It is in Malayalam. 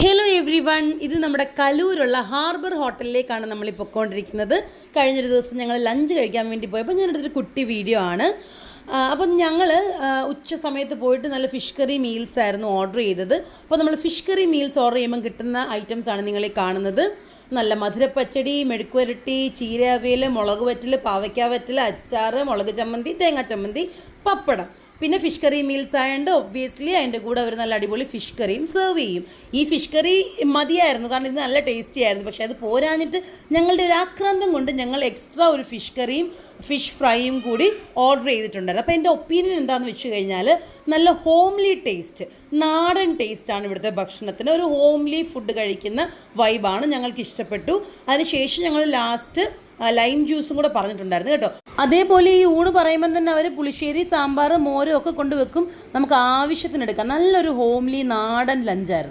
ഹലോ എവ്രി വൺ, ഇത് നമ്മുടെ കലൂരുള്ള ഹാർബർ ഹോട്ടലിലേക്കാണ് നമ്മൾ പൊയ്ക്കൊണ്ടിരിക്കുന്നത്. കഴിഞ്ഞൊരു ദിവസം ഞങ്ങൾ ലഞ്ച് കഴിക്കാൻ വേണ്ടി പോയപ്പോൾ ഞാനെടുത്തൊരു കുട്ടി വീഡിയോ ആണ്. അപ്പം ഞങ്ങൾ ഉച്ച സമയത്ത് പോയിട്ട് നല്ല ഫിഷ് കറി മീൽസ് ആയിരുന്നു ഓർഡർ ചെയ്തത്. അപ്പോൾ നമ്മൾ ഫിഷ് കറി മീൽസ് ഓർഡർ ചെയ്യുമ്പോൾ കിട്ടുന്ന ഐറ്റംസാണ് നിങ്ങളീ കാണുന്നത്. നല്ല മധുരപ്പച്ചടി, മെഴുക്കുവരട്ടി, ചീര അവിയൽ, മുളക് വറ്റൽ, പാവയ്ക്ക വറ്റൽ, അച്ചാർ, മുളക് ചമ്മന്തി, തേങ്ങാ ചമ്മന്തി, പപ്പടം. പിന്നെ ഫിഷ് കറി മീൽസ് ആയതുകൊണ്ട് ഒബ്വിയസ്ലി അതിൻ്റെ കൂടെ അവർ നല്ല അടിപൊളി ഫിഷ് കറിയും സെർവ് ചെയ്യും. ഈ ഫിഷ് കറി മതിയായിരുന്നു, കാരണം ഇത് നല്ല ടേസ്റ്റി ആയിരുന്നു. പക്ഷേ അത് പോരാഞ്ഞിട്ട് ഞങ്ങളുടെ ഒരു ആക്രാന്തം കൊണ്ട് ഞങ്ങൾ എക്സ്ട്രാ ഒരു ഫിഷ് കറിയും ഫിഷ് ഫ്രൈയും കൂടി ഓർഡർ ചെയ്തിട്ടുണ്ടായിരുന്നു. അപ്പോൾ എൻ്റെ ഒപ്പീനിയൻ എന്താണെന്ന് വെച്ച് കഴിഞ്ഞാൽ നല്ല ഹോംലി ടേസ്റ്റ്, നാടൻ ടേസ്റ്റാണ് ഇവിടുത്തെ ഭക്ഷണത്തിന്. ഒരു ഹോംലി ഫുഡ് കഴിക്കുന്ന വൈബാണ്, ഞങ്ങൾക്ക് ഇഷ്ടപ്പെട്ടു. അതിനുശേഷം ഞങ്ങൾ ലാസ്റ്റ് ലൈം ജ്യൂസും കൂടെ പറഞ്ഞിട്ടുണ്ടായിരുന്നു കേട്ടോ. അതേപോലെ ഈ ഊണ് പറയുമ്പോൾ തന്നെ അവർ പുളിശ്ശേരി, സാമ്പാർ, മോരും ഒക്കെ കൊണ്ടുവെക്കും. നമുക്ക് ആവശ്യത്തിനെടുക്കാം. നല്ലൊരു ഹോംലി നാടൻ ലഞ്ചായിരുന്നു.